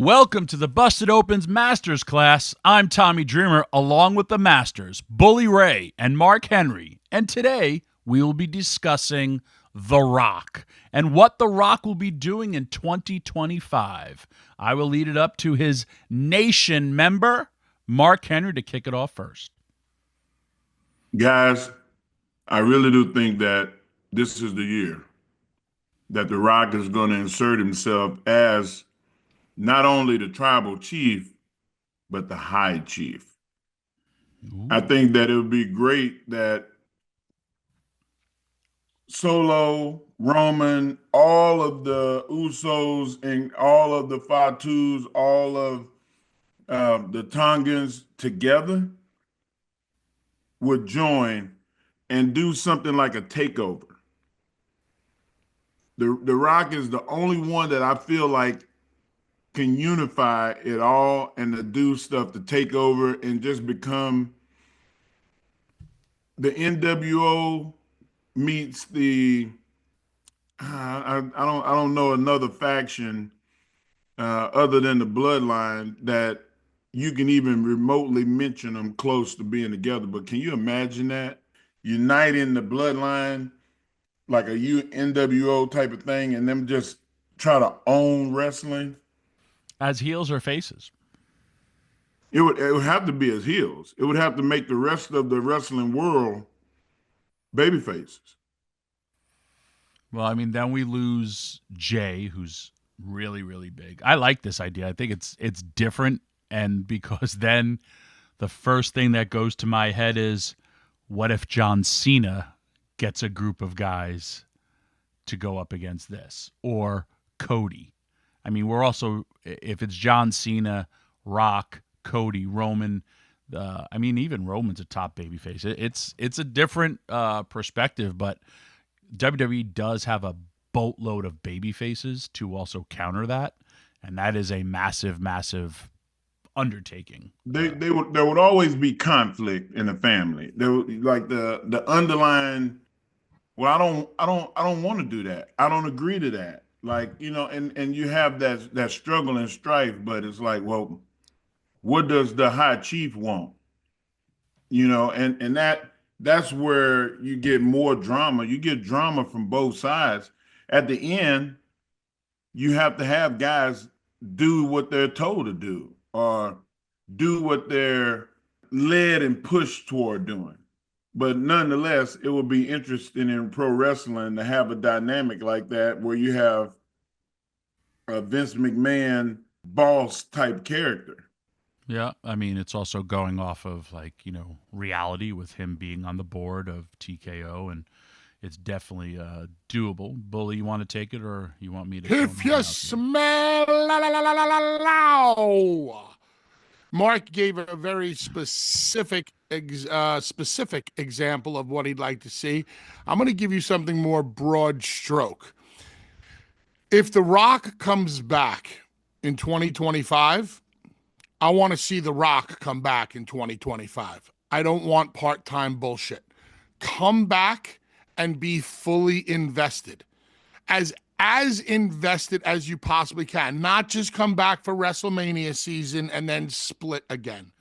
Welcome to the Busted Opens Masters class. I'm Tommy Dreamer, along with the Masters, Bully Ray and Mark Henry. And today, we will be discussing The Rock and what The Rock will be doing in 2025. I will lead it up to his Nation member, Mark Henry, to kick it off first. Guys, I really do think that this is the year that The Rock is going to insert himself as not only the tribal chief, but the high chief. Ooh. I think that it would be great that Solo, Roman, all of the Usos, and all of the Fatus, all of the Tongans together would join and do something like a takeover. The Rock is the only one that I feel like can unify it all and to do stuff to take over and just become the NWO meets the I don't know another faction other than the Bloodline that you can even remotely mention them close to being together. But can you imagine that? Uniting the Bloodline like a NWO type of thing and them just try to own wrestling? As heels or faces? It would have to be as heels. It would have to make the rest of the wrestling world baby faces. Well, I mean, then we lose Jay, who's really, really big. I like this idea. I think it's different, and because then the first thing that goes to my head is, what if John Cena gets a group of guys to go up against this? Or Cody. I mean, we're also, if it's John Cena, Rock, Cody, Roman, I mean, even Roman's a top babyface. It's a different perspective, but WWE does have a boatload of babyfaces to also counter that, and that is a massive, massive undertaking. There would always be conflict in the family. There would, like the underlying. Well, I don't want to do that. I don't agree to that. Like, you know, and you have that struggle and strife, but it's like, well, what does the high chief want? You know, and that's where you get more drama. You get drama from both sides. At the end, you have to have guys do what they're told to do or do what they're led and pushed toward doing. But nonetheless, it will be interesting in pro wrestling to have a dynamic like that where you have a Vince McMahon boss type character. Yeah, I mean, it's also going off of, like, you know, reality with him being on the board of TKO, and it's definitely doable. Bully, you want to take it, or you want me to? If you smell low. Mark gave a very specific example of what he'd like to see. I'm going to give you something more broad stroke. If The Rock comes back in 2025, I want to see The Rock come back in 2025. I don't want part-time bullshit. Come back and be fully invested. As invested as you possibly can. Not just come back for WrestleMania season and then split again.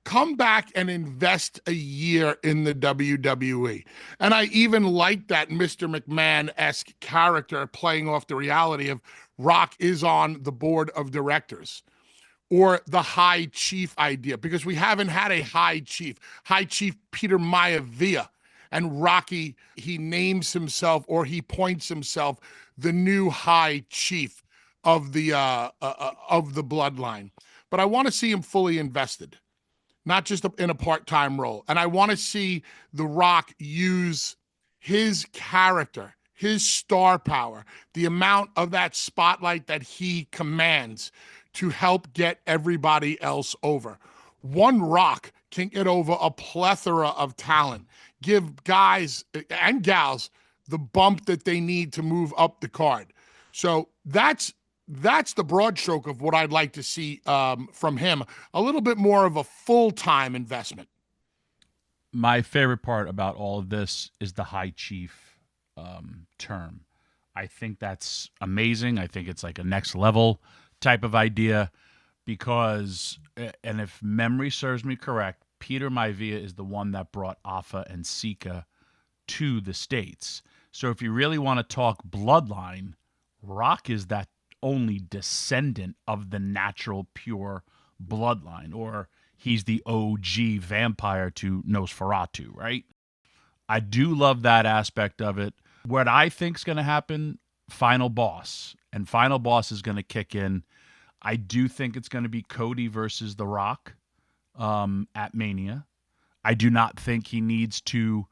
Come back and invest a year in the WWE. And I even like that Mr. McMahon-esque character playing off the reality of Rock is on the board of directors. Or the high chief idea, because we haven't had a high chief. High Chief Peter Maivia. And Rocky, he names himself, or he points himself, the new high chief of the bloodline. But I want to see him fully invested, not just in a part-time role. And I want to see The Rock use his character, his star power, the amount of that spotlight that he commands to help get everybody else over. One Rock can get over a plethora of talent, give guys and gals the bump that they need to move up the card. So that's the broad stroke of what I'd like to see from him. A little bit more of a full-time investment. My favorite part about all of this is the high chief term. I think that's amazing. I think it's like a next level type of idea because, and if memory serves me correct, Peter Maivia is the one that brought Afa and Sika to the States. So if you really want to talk bloodline, Rock is that only descendant of the natural pure bloodline, or he's the OG vampire to Nosferatu, right? I do love that aspect of it. What I think's going to happen, Final Boss, and Final Boss is going to kick in. I do think it's going to be Cody versus The Rock at Mania. I do not think he needs to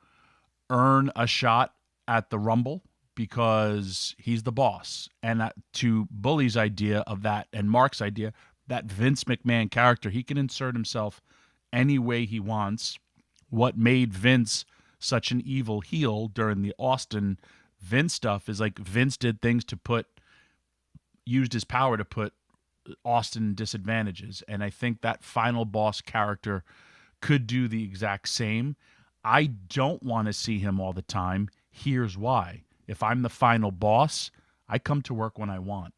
earn a shot at the Rumble because he's the boss. And to Bully's idea of that and Mark's idea, that Vince McMahon character, he can insert himself any way he wants. What made Vince such an evil heel during the Austin Vince stuff is like Vince did things to used his power to put Austin in disadvantages. And I think that Final Boss character could do the exact same. I don't want to see him all the time. Here's why. If I'm the Final Boss, I come to work when I want.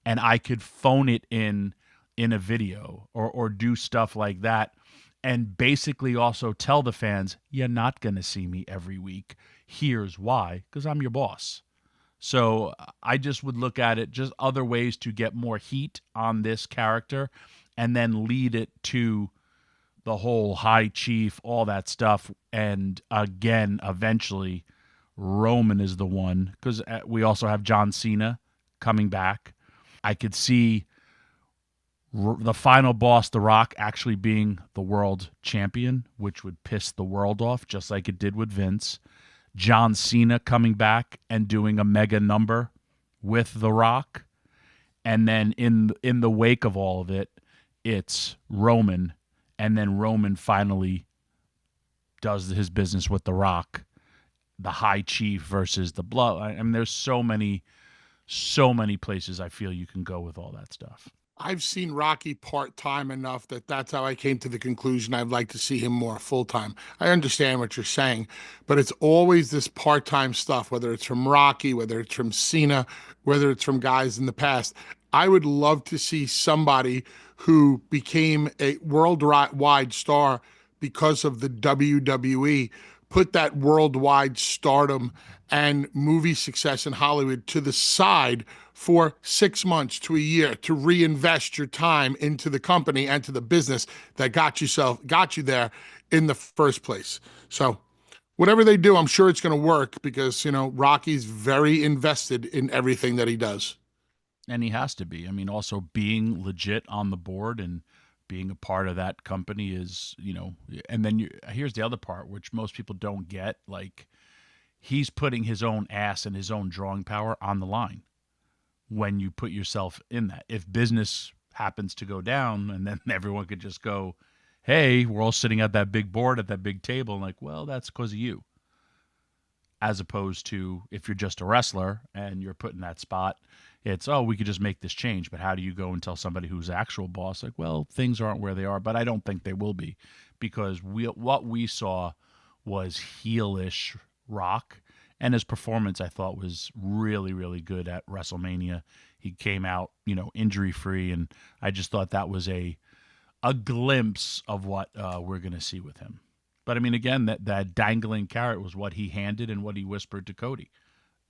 And I could phone it in a video or do stuff like that and basically also tell the fans, you're not going to see me every week. Here's why, because I'm your boss. So I just would look at it just other ways to get more heat on this character and then lead it to the whole High Chief, all that stuff. And again, eventually, Roman is the one, because we also have John Cena coming back. I could see the Final Boss, The Rock, actually being the world champion, which would piss the world off, just like it did with Vince. John Cena coming back and doing a mega number with The Rock. And then in the wake of all of it, it's Roman. And then Roman finally does his business with The Rock, the High Chief versus the Blood. I mean, there's so many places I feel you can go with all that stuff. I've seen Rocky part-time enough that's how I came to the conclusion I'd like to see him more full-time. I understand what you're saying, but it's always this part-time stuff, whether it's from Rocky, whether it's from Cena, whether it's from guys in the past. I would love to see somebody who became a worldwide star because of the WWE put that worldwide stardom and movie success in Hollywood to the side for 6 months to a year to reinvest your time into the company and to the business that got you there in the first place. So whatever they do, I'm sure it's going to work because, Rocky's very invested in everything that he does. And he has to be. I mean, also being legit on the board and being a part of that company is, and then here's the other part, which most people don't get. Like, he's putting his own ass and his own drawing power on the line when you put yourself in that. If business happens to go down and then everyone could just go, hey, we're all sitting at that big board at that big table, and like, well, that's because of you. As opposed to if you're just a wrestler and you're put in that spot, it's, oh, we could just make this change. But how do you go and tell somebody who's actual boss, like, well, things aren't where they are, but I don't think they will be, because what we saw was heelish Rock, and his performance I thought was really, really good at WrestleMania. He came out, injury free, and I just thought that was a glimpse of what we're going to see with him. But I mean, again, that dangling carrot was what he handed and what he whispered to Cody.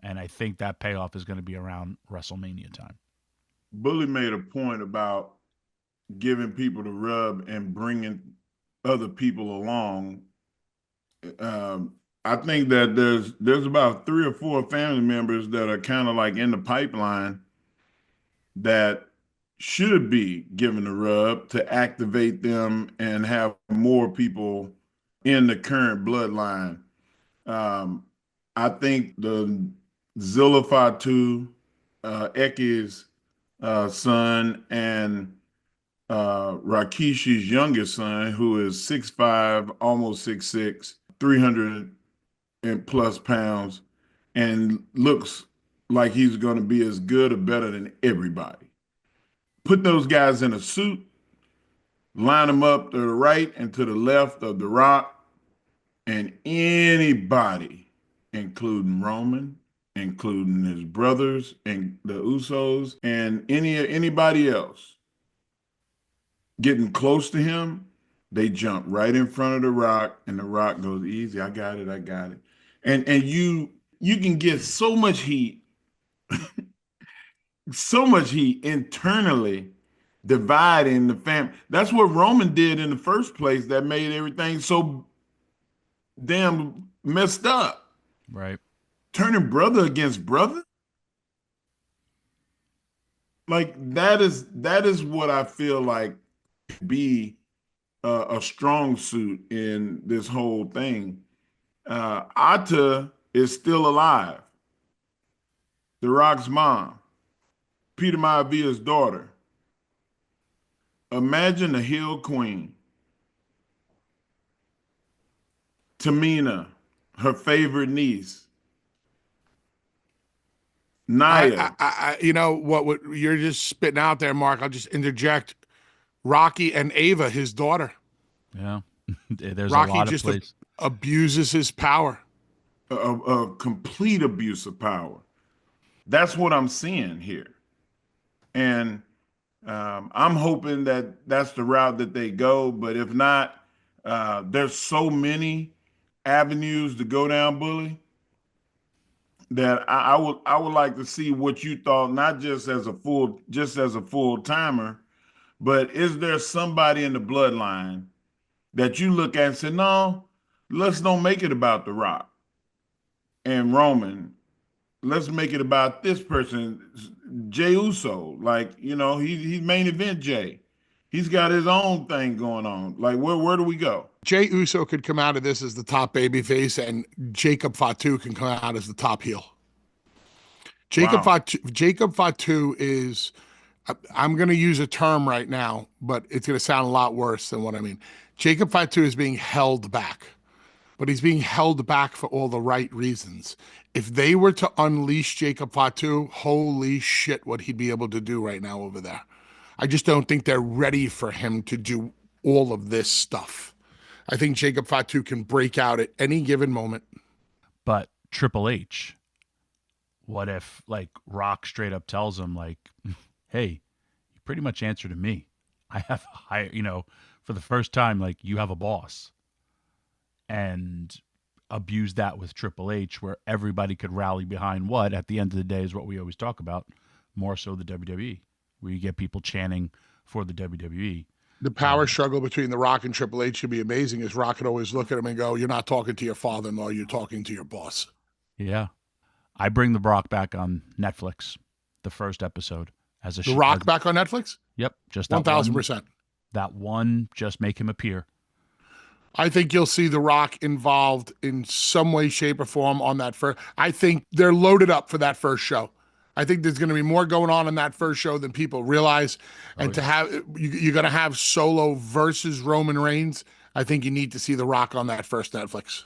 And I think that payoff is going to be around WrestleMania time. Bully made a point about giving people the rub and bringing other people along. I think that there's about 3 or 4 family members that are kind of like in the pipeline that should be given the rub to activate them and have more people in the current bloodline. I think the Zilafatu, Eki's son, and Rakishi's youngest son, who is 6'5", almost 6'6", 300 and plus pounds, and looks like he's going to be as good or better than everybody. Put those guys in a suit, line them up to the right and to the left of The Rock, and anybody, including Roman, including his brothers and the Usos and anybody else getting close to him, they jump right in front of the Rock, and the Rock goes, "Easy, I got it, I got it." And you can get so much heat internally dividing the family. That's what Roman did in the first place that made everything so damn messed up. Right. Turning brother against brother? Like that is what I feel like be a strong suit in this whole thing. Ata is still alive. The Rock's mom, Peter Maivia's daughter. Imagine a Hill Queen, Tamina, her favorite niece, Naya. You know what you're just spitting out there, Mark. I'll just interject. Rocky and Ava, his daughter. Yeah. There's a Rocky lot of just places. abuses his power. A complete abuse of power. That's what I'm seeing here. And I'm hoping that that's the route that they go. But if not, there's so many avenues to go down, Bully, that I would like to see what you thought, not just as a full timer, but is there somebody in the bloodline that you look at and say, no, let's don't make it about The Rock and Roman. Let's make it about this person, Jey Uso. Like, he's main event Jay. He's got his own thing going on. Like, where do we go? Jey Uso could come out of this as the top babyface, and Jacob Fatu can come out as the top heel. Wow. Jacob Fatu is, I'm going to use a term right now, but it's going to sound a lot worse than what I mean. Jacob Fatu is being held back, but he's being held back for all the right reasons. If they were to unleash Jacob Fatu, holy shit, what he'd be able to do right now over there. I just don't think they're ready for him to do all of this stuff. I think Jacob Fatu can break out at any given moment. But Triple H, what if like Rock straight up tells him like, hey, you pretty much answer to me. I have a higher, for the first time, like you have a boss. And abuse that with Triple H where everybody could rally behind what at the end of the day is what we always talk about, more so the WWE, where you get people chanting for the WWE. The power struggle between The Rock and Triple H should be amazing, as Rock could always look at him and go, you're not talking to your father-in-law, you're talking to your boss. Yeah. I bring the Brock back on Netflix, the first episode. As a The Rock back on Netflix? Yep. Just that 1,000%. That one, just make him appear. I think you'll see The Rock involved in some way, shape, or form on that first. I think they're loaded up for that first show. I think there's going to be more going on in that first show than people realize. And to have, you're going to have Solo versus Roman Reigns. I think you need to see The Rock on that first Netflix.